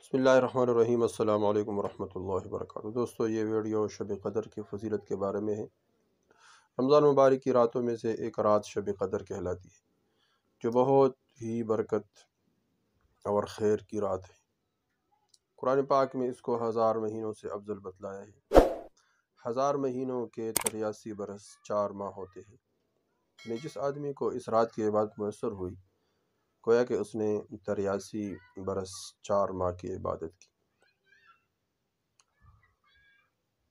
بسم اللہ الرحمن الرحیم۔ السلام علیکم ورحمۃ اللہ وبرکاتہ۔ دوستو، یہ ویڈیو شب قدر کی فضیلت کے بارے میں ہے۔ رمضان مبارک کی راتوں میں سے ایک رات شب قدر کہلاتی ہے، جو بہت ہی برکت اور خیر کی رات ہے۔ قرآن پاک میں اس کو 1000 مہینوں سے افضل بتلایا ہے۔ 1000 مہینوں کے 83 برس 4 ماہ ہوتے ہیں۔ یعنی جس آدمی کو اس رات کی عبادت میسر ہوئی، گویا کہ اس نے 83 برس 4 ماہ کی عبادت کی۔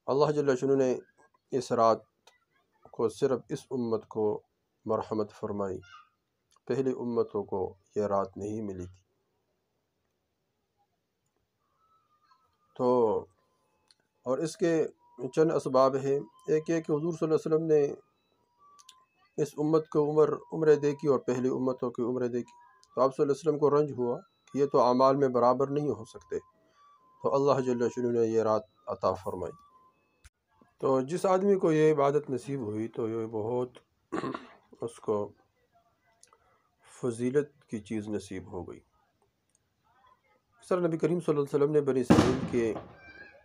اللہ جل شانہ نے اس رات کو صرف اس امت کو مرحمت فرمائی، پہلی امتوں کو یہ رات نہیں ملی تھی۔ تو اور اس کے چند اسباب ہیں۔ ایک یہ کہ حضور صلی اللہ علیہ وسلم نے اس امت کو عمریں دیکھی اور پہلی امتوں کی عمریں دیکھی، تو آپ صلی اللہ علیہ وسلم کو رنج ہوا کہ یہ تو اعمال میں برابر نہیں ہو سکتے، تو اللہ جل شانہ نے یہ رات عطا فرمائی۔ تو جس آدمی کو یہ عبادت نصیب ہوئی تو یہ بہت اس کو فضیلت کی چیز نصیب ہو گئی۔ اس طرح نبی کریم صلی اللہ علیہ وسلم نے بنی اسرائیل کے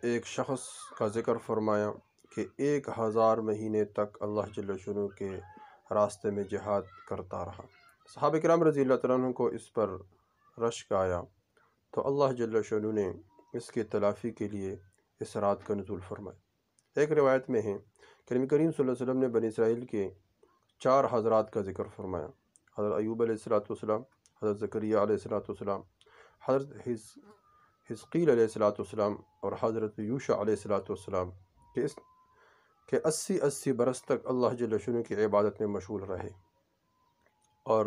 ایک شخص کا ذکر فرمایا کہ 1000 مہینے تک اللہ جل شانہ کے راستے میں جہاد کرتا رہا۔ صحابہ کرام رضی اللہ تعالیٰ عنہ کو اس پر رشک آیا، تو اللہ جل شانہ نے اس کی تلافی کے لیے اس رات کا نزول فرمایا۔ ایک روایت میں ہے کہ نبی کریم صلی اللہ علیہ وسلم نے بنی اسرائیل کے 4 حضرات کا ذکر فرمایا: حضرت ایوب علیہ السلام، حضرت زکریہ علیہ السلام، حضرت حزقیل علیہ السلام اور حضرت یوشع علیہ السلام کہ 80 برس تک اللہ جل شانہ کی عبادت میں مشغول رہے اور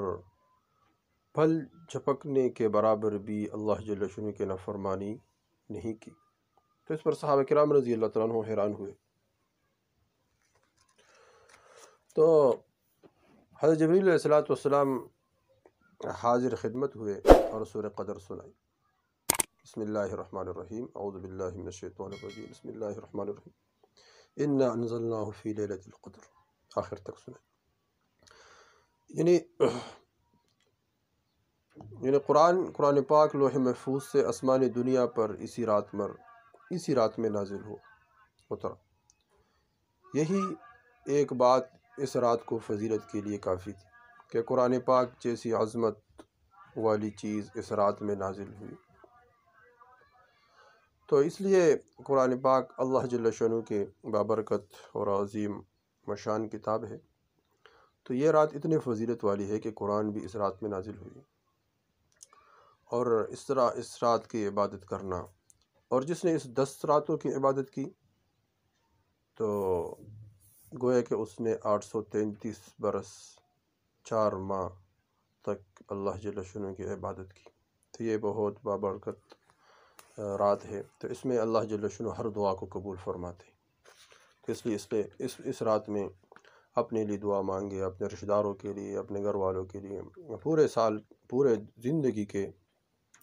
پھل جھپکنے کے برابر بھی اللہ جل شانہ کی نافرمانی نہیں کی۔ تو اس پر صحابہ کرام رضی اللہ تعالیٰ عنہ حیران ہوئے۔ تو حضرت جبریل علیہ السلام حاضر خدمت ہوئے اور سورہ قدر سنائی۔ بسم اللہ الرحمن الرحیم، اعوذ باللہ من الشیطان الرجیم، بسم اللہ الرحمن الرحیم، انا انزلناہ فی لیلۃ القدر، آخر تک سنائی۔ یعنی قرآن پاک لوح محفوظ سے آسمانی دنیا پر اسی رات میں نازل اترا۔ یہی ایک بات اس رات کو فضیلت کے لیے کافی تھی کہ قرآن پاک جیسی عظمت والی چیز اس رات میں نازل ہوئی۔ تو اس لیے قرآن پاک اللہ جل شانہ کے بابرکت اور عظیم مشان کتاب ہے۔ تو یہ رات اتنی فضیلت والی ہے کہ قرآن بھی اس رات میں نازل ہوئی، اور اس طرح اس رات کی عبادت کرنا، اور جس نے اس 10 راتوں کی عبادت کی تو گویا کہ اس نے 833 برس 4 ماہ تک اللہ جل شانہ کی عبادت کی۔ تو یہ بہت بابرکت رات ہے، تو اس میں اللہ جل شانہ ہر دعا کو قبول فرماتے ہیں۔ تو اس لیے اس رات میں اپنے لیے دعا مانگے، اپنے رشتہ داروں کے لیے، اپنے گھر والوں کے لیے، پورے سال پورے زندگی کے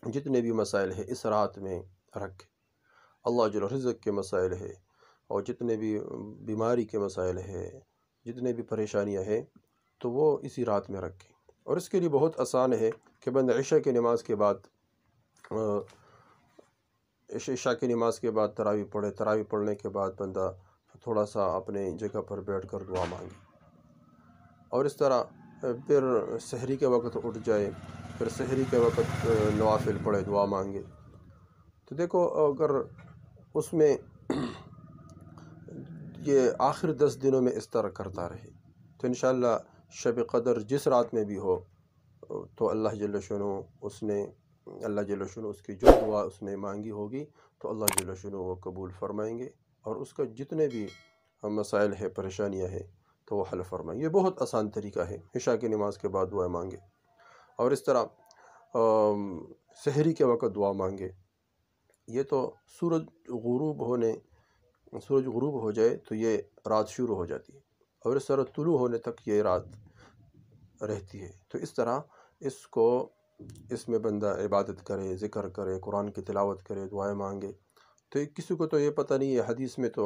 جتنے بھی مسائل ہیں اس رات میں رکھے۔ اللہ جل رزق کے مسائل ہے، اور جتنے بھی بیماری کے مسائل ہے، جتنے بھی پریشانیاں ہیں، تو وہ اسی رات میں رکھیں۔ اور اس کے لیے بہت آسان ہے کہ بندہ عشاء کی نماز کے بعد تراویح پڑھے، تراویح پڑھنے کے بعد بندہ تھوڑا سا اپنے جگہ پر بیٹھ کر دعا مانگے، اور اس طرح پھر سحری کے وقت اٹھ جائے، پھر سحری کے وقت نوافل پڑھے، دعا مانگے۔ تو دیکھو، اگر اس میں یہ آخر 10 دنوں میں اس طرح کرتا رہے تو انشاءاللہ شب قدر جس رات میں بھی ہو تو اللہ جل شانہ اس کی جو دعا اس نے مانگی ہوگی تو اللہ جل شانہ وہ قبول فرمائیں گے، اور اس کا جتنے بھی مسائل ہے، پریشانیاں ہیں، تو وہ حل فرمائیں گے۔ یہ بہت آسان طریقہ ہے، عشاء کی نماز کے بعد دعا مانگے، اور اس طرح سحری کے وقت دعا مانگے۔ یہ تو سورج غروب ہو جائے تو یہ رات شروع ہو جاتی ہے، اور اس طرح طلوع ہونے تک یہ رات رہتی ہے۔ تو اس طرح اس میں بندہ عبادت کرے، ذکر کرے، قرآن کی تلاوت کرے، دعائیں مانگے۔ تو کسی کو تو یہ پتہ نہیں ہے، حدیث میں تو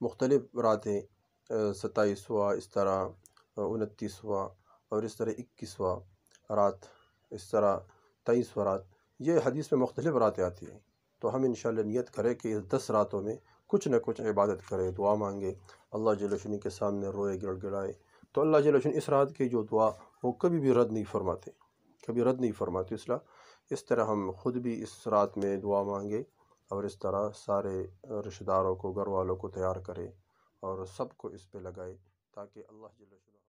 مختلف راتیں 27واں، اس طرح 29واں، اور اس طرح 21واں رات، اس طرح 23واں رات، یہ حدیث میں مختلف راتیں آتی ہیں، تو ہم انشاءاللہ نیت کریں کہ اس 10 راتوں میں کچھ نہ کچھ عبادت کریں، دعا مانگے، اللہ جل شانہ کے سامنے روئے گڑ گڑائے، تو اللہ جل شانہ اس رات کی جو دعا وہ کبھی بھی رد نہیں فرماتے، کبھی رد نہیں فرماتے۔ اس طرح ہم خود بھی اس رات میں دعا مانگے، اور اس طرح سارے رشتہ داروں کو، گھر والوں کو تیار کریں، اور سب کو اس پہ لگائے، تاکہ اللہ جل شانہ